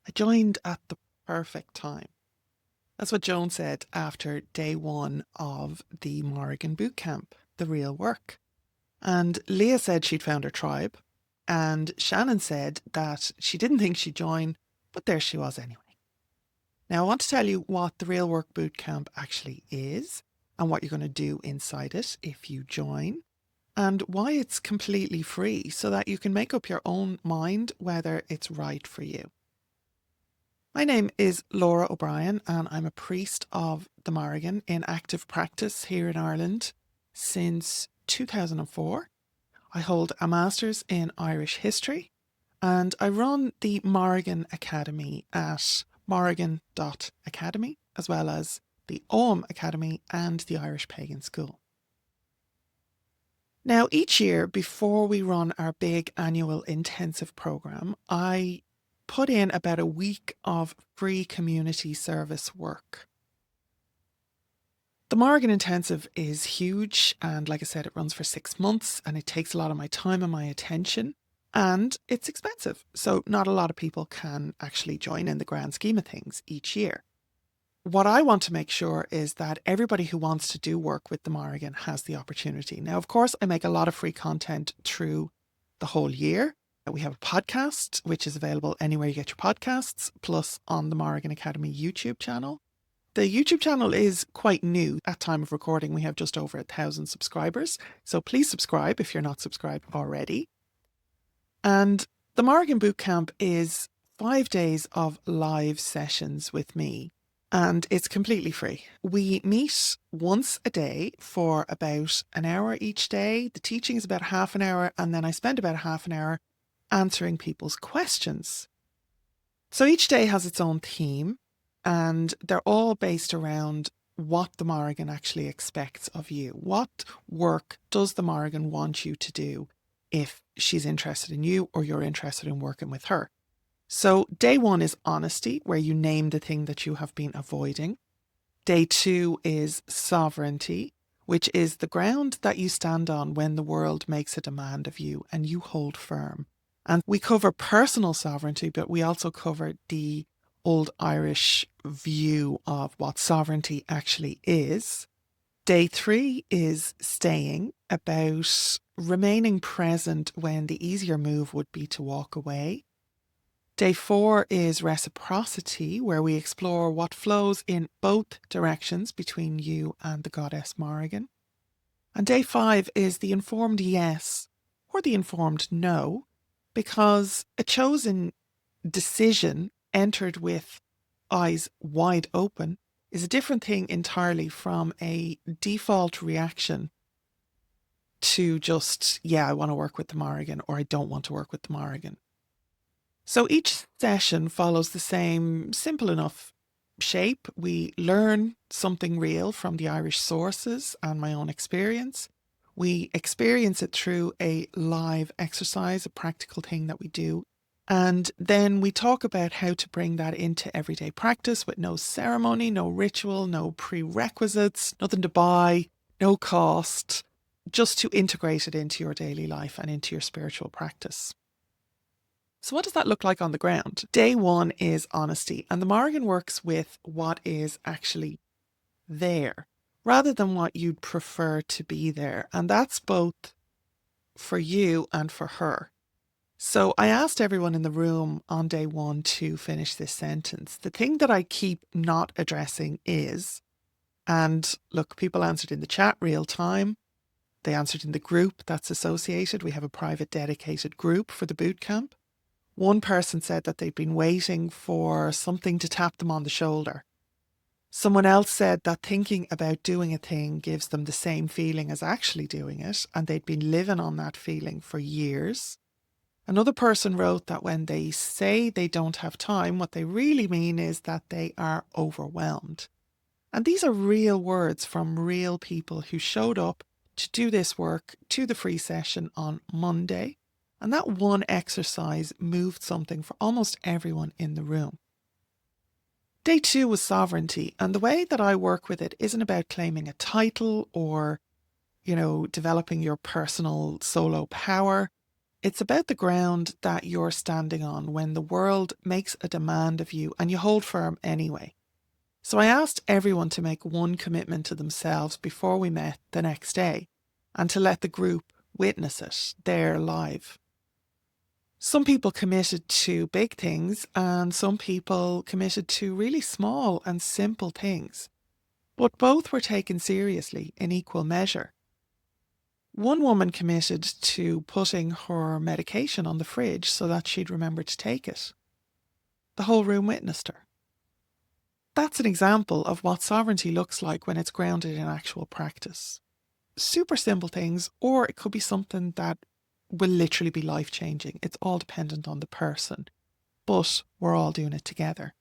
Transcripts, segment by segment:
I joined at the perfect time. That's what Joan said after day one of the Morrigan Bootcamp, the Real Work. And Leah said she'd found her tribe. And Shannon said that she didn't think she'd join, but there she was anyway. Now, I want to tell you what the Real Work Bootcamp actually is and what you're going to do inside it if you join, and why it's completely free so that you can make up your own mind whether it's right for you. My name is Lora O'Brien and I'm a priest of the Morrigan in active practice here in Ireland since 2004. I hold a Master's in Irish History and I run the Morrigan Academy at Morrigan.academy, as well as the Oweynagat Academy and the Irish Pagan School. Now, each year before we run our big annual intensive programme, I put in about a week of free community service work. The Morrigan Intensive is huge and, like I said, it runs for 6 months and it takes a lot of my time and my attention and it's expensive. So not a lot of people can actually join in the grand scheme of things each year. What I want to make sure is that everybody who wants to do work with the Morrigan has the opportunity. Now, of course, I make a lot of free content through the whole year. We have a podcast, which is available anywhere you get your podcasts, plus on the Morrigan Academy YouTube channel. The YouTube channel is quite new. At time of recording, we have just over 1,000 subscribers. So please subscribe if you're not subscribed already. And the Morrigan Bootcamp is 5 days of live sessions with me. And it's completely free. We meet once a day for about an hour each day. The teaching is about half an hour, and then I spend about half an hour answering people's questions. So each day has its own theme, and they're all based around what the Morrigan actually expects of you. What work does the Morrigan want you to do if she's interested in you or you're interested in working with her? So day 1 is honesty, where you name the thing that you have been avoiding. Day 2 is sovereignty, which is the ground that you stand on when the world makes a demand of you and you hold firm. And we cover personal sovereignty, but we also cover the old Irish view of what sovereignty actually is. Day 3 is staying, about remaining present when the easier move would be to walk away. Day 4 is reciprocity, where we explore what flows in both directions between you and the goddess Morrigan. And day 5 is the informed yes or the informed no, because a chosen decision entered with eyes wide open is a different thing entirely from a default reaction to just, yeah, I want to work with the Morrigan or I don't want to work with the Morrigan. So each session follows the same simple enough shape. We learn something real from the Irish sources and my own experience. We experience it through a live exercise, a practical thing that we do. And then we talk about how to bring that into everyday practice with no ceremony, no ritual, no prerequisites, nothing to buy, no cost, just to integrate it into your daily life and into your spiritual practice. So what does that look like on the ground? Day 1 is honesty, and the Morrigan works with what is actually there rather than what you'd prefer to be there. And that's both for you and for her. So I asked everyone in the room on day 1 to finish this sentence. The thing that I keep not addressing is, and look, people answered in the chat real time. They answered in the group that's associated. We have a private dedicated group for the bootcamp. One person said that they'd been waiting for something to tap them on the shoulder. Someone else said that thinking about doing a thing gives them the same feeling as actually doing it, and they'd been living on that feeling for years. Another person wrote that when they say they don't have time, what they really mean is that they are overwhelmed. And these are real words from real people who showed up to do this work to the free session on Monday. And that one exercise moved something for almost everyone in the room. Day 2 was sovereignty. And the way that I work with it isn't about claiming a title or, developing your personal solo power. It's about the ground that you're standing on when the world makes a demand of you and you hold firm anyway. So I asked everyone to make one commitment to themselves before we met the next day and to let the group witness it there live. Some people committed to big things and some people committed to really small and simple things, but both were taken seriously in equal measure. One woman committed to putting her medication on the fridge so that she'd remember to take it. The whole room witnessed her. That's an example of what sovereignty looks like when it's grounded in actual practice. Super simple things, or it could be something that will literally be life-changing. It's all dependent on the person, but we're all doing it together.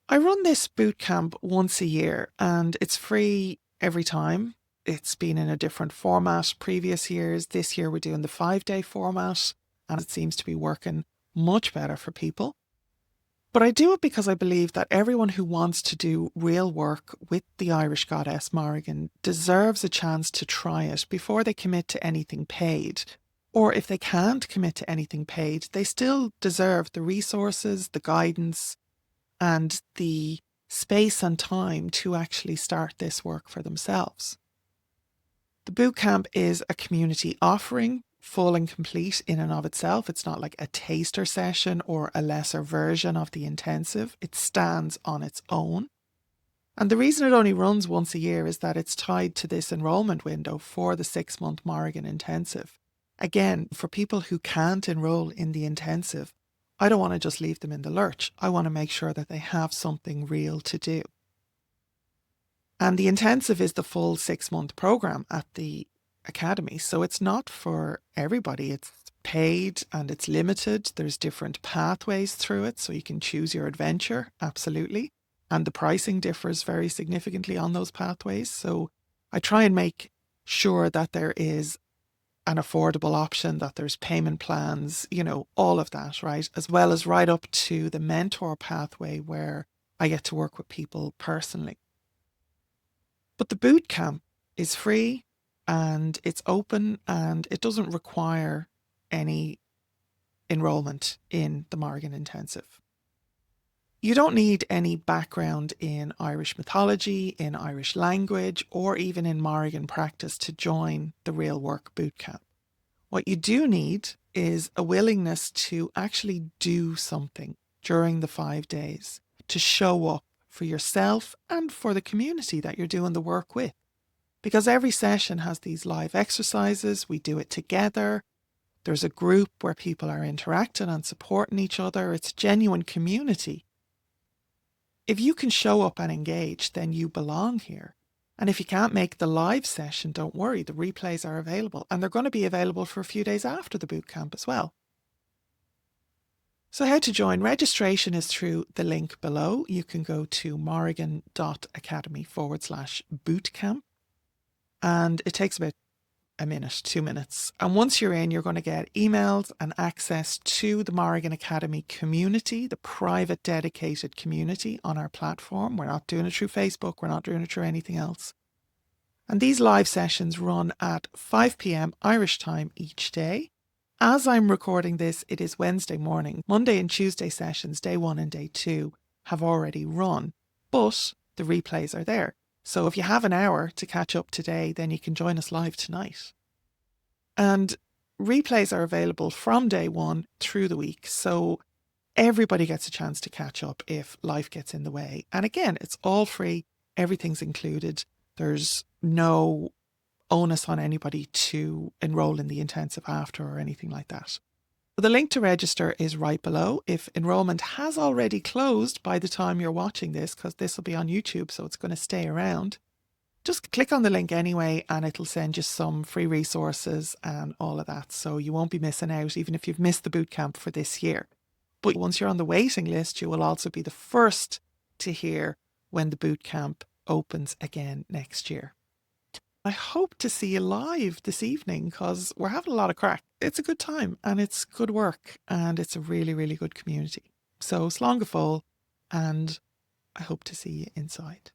I run this bootcamp once a year and it's free every time. It's been in a different format previous years. This year we're doing the 5-day format and it seems to be working much better for people. But I do it because I believe that everyone who wants to do real work with the Irish goddess Mórrigan deserves a chance to try it before they commit to anything paid. Or if they can't commit to anything paid, they still deserve the resources, the guidance, and the space and time to actually start this work for themselves. The bootcamp is a community offering, full and complete in and of itself. It's not like a taster session or a lesser version of the intensive. It stands on its own. And the reason it only runs once a year is that it's tied to this enrolment window for the 6-month Morrigan intensive. Again, for people who can't enroll in the intensive, I don't want to just leave them in the lurch. I want to make sure that they have something real to do. And the intensive is the full 6-month program at the Academy. So it's not for everybody. It's paid and it's limited. There's different pathways through it. So you can choose your adventure. Absolutely. And the pricing differs very significantly on those pathways. So I try and make sure that there is an affordable option, that there's payment plans, all of that, right? As well as right up to the mentor pathway where I get to work with people personally. But the boot camp is free and it's open and it doesn't require any enrolment in the Morrigan Intensive. You don't need any background in Irish mythology, in Irish language, or even in Morrigan practice to join the Real Work Bootcamp. What you do need is a willingness to actually do something during the 5 days, to show up for yourself and for the community that you're doing the work with. Because every session has these live exercises, we do it together. There's a group where people are interacting and supporting each other. It's genuine community. If you can show up and engage, then you belong here. And if you can't make the live session, don't worry, the replays are available and they're going to be available for a few days after the bootcamp as well. So how to join? Registration is through the link below. You can go to morrigan.academy/bootcamp and it takes about a minute, 2 minutes. And once you're in, you're going to get emails and access to the Morrigan Academy community, the private dedicated community on our platform. We're not doing it through Facebook. We're not doing it through anything else. And these live sessions run at 5 p.m. Irish time each day. As I'm recording this, it is Wednesday morning. Monday and Tuesday sessions, day 1 and day 2, have already run, but the replays are there. So if you have an hour to catch up today, then you can join us live tonight. And replays are available from day 1 through the week. So everybody gets a chance to catch up if life gets in the way. And again, it's all free. Everything's included. There's no onus on anybody to enroll in the intensive after or anything like that. The link to register is right below. If enrollment has already closed by the time you're watching this, because this will be on YouTube, so it's going to stay around, just click on the link anyway and it'll send you some free resources and all of that. So you won't be missing out, even if you've missed the bootcamp for this year. But once you're on the waiting list, you will also be the first to hear when the bootcamp opens again next year. I hope to see you live this evening because we're having a lot of crack. It's a good time and it's good work and it's a really, really good community. So slán go fóill and I hope to see you inside.